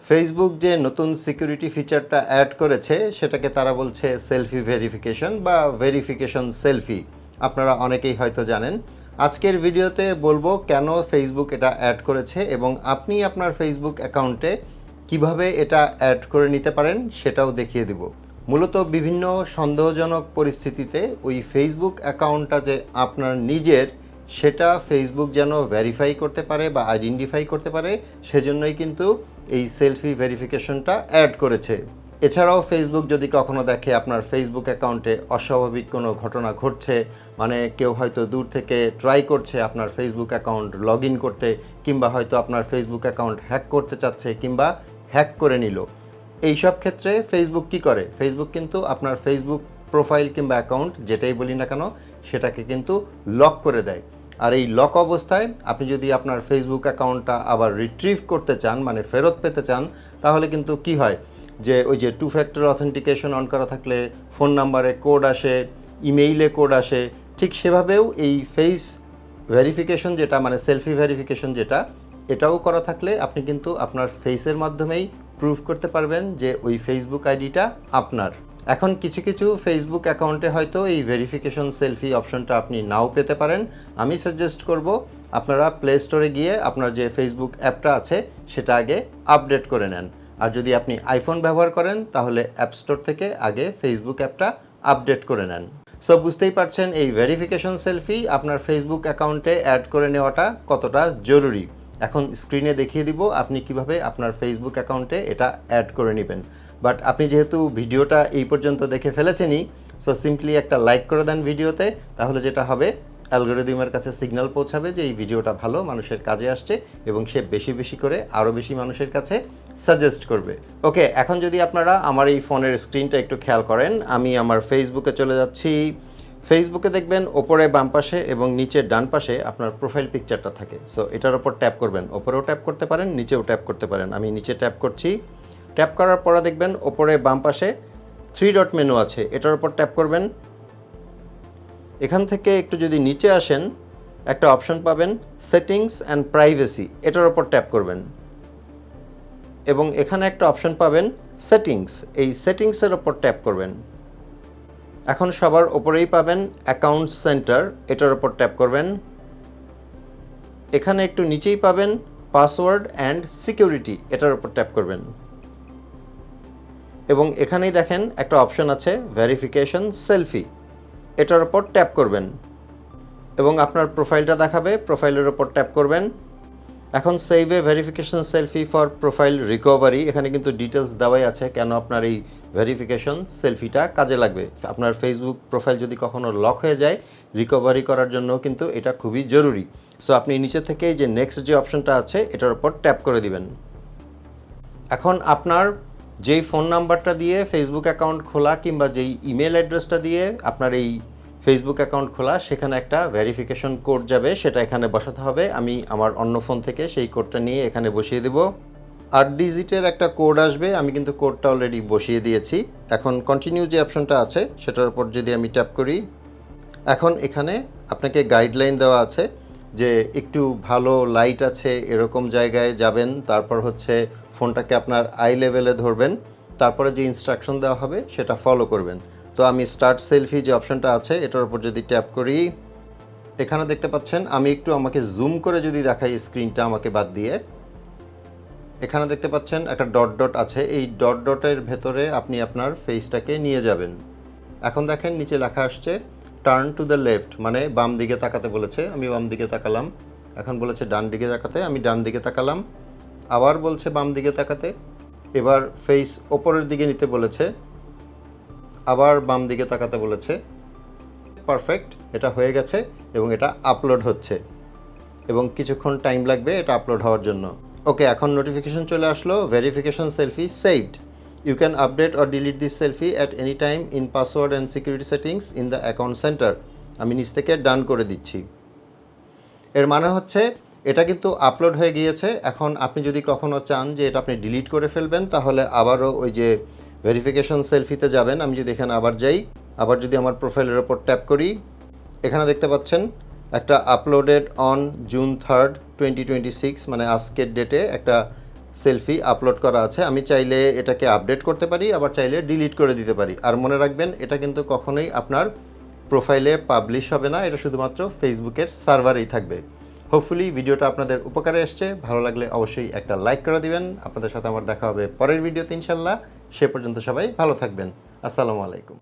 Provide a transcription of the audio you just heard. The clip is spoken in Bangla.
ফেসবুক যে নতুন সিকিউরিটি ফিচারটা অ্যাড করেছে সেটাকে তারা বলছে সেলফি ভেরিফিকেশন বা ভেরিফিকেশন সেলফি। আপনারা অনেকেই হয়তো জানেন। আজকের ভিডিওতে বলবো কেন ফেসবুক এটা অ্যাড করেছে এবং আপনি আপনার ফেসবুক অ্যাকাউন্টে কিভাবে এটা অ্যাড করে নিতে পারেন সেটাও দেখিয়ে দিব। মূলত বিভিন্ন সন্দেহজনক পরিস্থিতিতে ওই ফেসবুক অ্যাকাউন্টটা যে আপনার নিজের সেটা ফেসবুক যেন ভেরিফাই করতে পারে বা আইডেন্টিফাই করতে পারে, সেজন্যই কিন্তু এই সেলফি ভেরিফিকেশনটা অ্যাড করেছে। এছাড়াও ফেসবুক যদি কখনো দেখে আপনার ফেসবুক অ্যাকাউন্টে অস্বাভাবিক কোনো ঘটনা ঘটছে, মানে কেউ হয়তো দূর থেকে ট্রাই করছে আপনার ফেসবুক অ্যাকাউন্ট লগ ইন করতে, কিংবা হয়তো আপনার ফেসবুক অ্যাকাউন্ট হ্যাক করতে চাচ্ছে কিংবা হ্যাক করে নিল, এই সব ক্ষেত্রে ফেসবুক কি করে? ফেসবুক কিন্তু আপনার ফেসবুক প্রোফাইল কিংবা অ্যাকাউন্ট যেটাই বলি না কেন সেটাকে কিন্তু লক করে দেয়। আর এই লক অবস্থায় আপনি যদি আপনার ফেসবুক অ্যাকাউন্টটা আবার রিট্রিভ করতে চান, মানে ফেরত পেতে চান, তাহলে কিন্তু কি হয় যে ওই যে 2 ফ্যাক্টর অথেন্টিকেশন অন করা থাকলে ফোন নাম্বারে কোড আসে, ইমেইলে কোড আসে, ঠিক সেভাবেও এই ফেস ভেরিফিকেশন যেটা মানে সেলফি ভেরিফিকেশন যেটা, এটাও করা থাকলে আপনি কিন্তু আপনার ফেসের মাধ্যমেই প্রুভ করতে পারবেন যে ওই ফেসবুক আইডিটা আপনার। এখন কিছু কিছু ফেসবুক অ্যাকাউন্টে হয়তো এই ভেরিফিকেশন সেলফি অপশনটা আপনি নাও পেতে পারেন। আমি সাজেস্ট করব আপনারা প্লে স্টোরে গিয়ে আপনার যে ফেসবুক অ্যাপটা আছে সেটা আগে আপডেট করে নেন। আর যদি আপনি আইফোন ব্যবহার করেন তাহলে অ্যাপ স্টোর থেকে আগে ফেসবুক অ্যাপটা আপডেট করে নেন। সো বুঝতেই পারছেন এই ভেরিফিকেশন সেলফি আপনার ফেসবুক অ্যাকাউন্টে অ্যাড করে নেওয়াটা কতটা জরুরি। এখন স্ক্রিনে দেখিয়ে দিব আপনি কিভাবে আপনার ফেসবুক অ্যাকাউন্টে এটা অ্যাড করে নেবেন। বাট আপনি যেহেতু ভিডিওটা এই পর্যন্ত দেখে ফেলেছেনই, সো সিম্পলি একটা লাইক করে দেন ভিডিওতে, তাহলে যেটা হবে অ্যালগরিদমের কাছে সিগন্যাল পৌঁছাবে যে এই ভিডিওটা ভালো, মানুষের কাজে আসছে এবং সে বেশি বেশি করে আরও বেশি মানুষের কাছে সাজেস্ট করবে। ওকে, এখন যদি আপনারা আমার এই ফোনের স্ক্রিনটা একটু খেয়াল করেন, আমি আমার ফেসবুকে চলে যাচ্ছি। ফেসবুকে দেখবেন ওপরে বাম পাশে এবং নিচের ডান পাশে আপনার প্রোফাইল পিকচারটা থাকে। সো এটার ওপর ট্যাপ করবেন, ওপরেও ট্যাপ করতে পারেন, নিচেও ট্যাপ করতে পারেন। আমি নিচে ট্যাপ করছি। ট্যাপ করার পরে দেখবেন ওপরে বাম পাশে 3 ডট মেনু আছে, এটার ওপর ট্যাপ করবেন। এখান থেকে একটু যদি নিচে আসেন একটা অপশন পাবেন সেটিংস অ্যান্ড প্রাইভেসি, এটার ওপর ট্যাপ করবেন এবং এখানে একটা অপশন পাবেন সেটিংস, এই সেটিংসের ওপর ট্যাপ করবেন। এখন সবার ওপরেই পাবেন অ্যাকাউন্ট সেন্টার, এটার ওপর ট্যাপ করবেন। এখানে একটু নিচেই পাবেন পাসওয়ার্ড অ্যান্ড সিকিউরিটি, এটার ওপর ট্যাপ করবেন এবং এখানেই দেখেন একটা অপশন আছে ভেরিফিকেশন সেলফি, এটার ওপর ট্যাপ করবেন এবং আপনার প্রোফাইলটা দেখাবে, প্রোফাইলের ওপর ট্যাপ করবেন। এখন save A verification selfie for profile recovery, এখানে কিন্তু ডিটেলস দেওয়াই আছে কেন আপনার এই ভেরিফিকেশন সেলফিটা কাজে লাগবে। আপনার ফেসবুক প্রোফাইল যদি কখনো লক হয়ে যায়, রিকভারি করার জন্য কিন্তু এটা খুবই জরুরি। সো আপনি নিচে থেকেই যে নেক্সট যে অপশনটা আছে এটার উপর ট্যাপ করে দিবেন। এখন আপনার যেই ফোন নাম্বারটা দিয়ে ফেসবুক অ্যাকাউন্ট খোলা কিংবা যেই ইমেল অ্যাড্রেসটা দিয়ে আপনার এই ফেসবুক অ্যাকাউন্ট খোলা, সেখানে একটা ভেরিফিকেশন কোড যাবে, সেটা এখানে বসাতে হবে। আমি আমার অন্য ফোন থেকে সেই কোডটা নিয়ে এখানে বসিয়ে দেব। 8 ডিজিটের একটা কোড আসবে, আমি কিন্তু কোডটা অলরেডি বসিয়ে দিয়েছি। এখন কন্টিনিউ যে অপশনটা আছে সেটার উপর যদি আমি ট্যাপ করি, এখন এখানে আপনাকে গাইডলাইন দেওয়া আছে যে একটু ভালো লাইট আছে এরকম জায়গায় যাবেন, তারপর হচ্ছে ফোনটাকে আপনার আই লেভেলে ধরবেন, তারপরে যে ইনস্ট্রাকশন দেওয়া হবে সেটা ফলো করবেন। তো আমি স্টার্ট সেলফি যে অপশনটা আছে এটার উপর যদি ট্যাপ করি, এখানে দেখতে পাচ্ছেন আমি একটু আমাকে জুম করে যদি দেখাই স্ক্রিনটা আমাকে বাদ দিয়ে, এখানে দেখতে পাচ্ছেন একটা ডট ডট আছে, এই ডট ডটের ভেতরে আপনি আপনার ফেসটাকে নিয়ে যাবেন। এখন দেখেন নিচে লেখা আসছে টার্ন টু দ্য লেফট, মানে বাম দিকে তাকাতে বলেছে, আমি বাম দিকে তাকালাম। এখন বলেছে ডান দিকে তাকাতে, আমি ডান দিকে তাকালাম। আবার বলছে বাম দিকে তাকাতে, এবার ফেস ওপরের দিকে নিতে বলেছে, আবার বাম দিকে তাকাতে বলেছে। পারফেক্ট, এটা হয়ে গেছে এবং এটা আপলোড হচ্ছে এবং কিছুক্ষণ টাইম লাগবে এটা আপলোড হওয়ার জন্য। ওকে, এখন নোটিফিকেশন চলে আসলো verification selfie saved, you can update or delete this selfie at any time in password and security settings in the account centre. আমি নিচ থেকে ডান করে দিচ্ছি। এর মানে হচ্ছে এটা কিন্তু আপলোড হয়ে গিয়েছে। এখন আপনি যদি কখনও চান যে এটা আপনি ডিলিট করে ফেলবেন, তাহলে আবারও ওই যে ভেরিফিকেশন সেলফিতে যাবেন। আমি যদি এখানে আবার যাই, আবার যদি আমার প্রোফাইলের ওপর ট্যাপ করি, এখানে দেখতে পাচ্ছেন একটা আপলোডেড অন জুন 3, 2026, মানে আজকের ডেটে একটা সেলফি আপলোড করা আছে। আমি চাইলে এটাকে আপডেট করতে পারি, আবার চাইলে ডিলিট করে দিতে পারি। আর মনে রাখবেন, এটা কিন্তু কখনোই আপনার প্রোফাইলে পাবলিশ হবে না, এটা শুধুমাত্র ফেসবুকের সার্ভারেই থাকবে। হোপফুলি ভিডিওটা আপনাদের উপকারে এসছে। ভালো লাগলে অবশ্যই একটা লাইক করে দিবেন। আপনাদের সাথে আমার দেখা হবে পরের ভিডিওতে ইনশাল্লাহ। সে পর্যন্ত সবাই ভালো থাকবেন। আসসালামু আলাইকুম।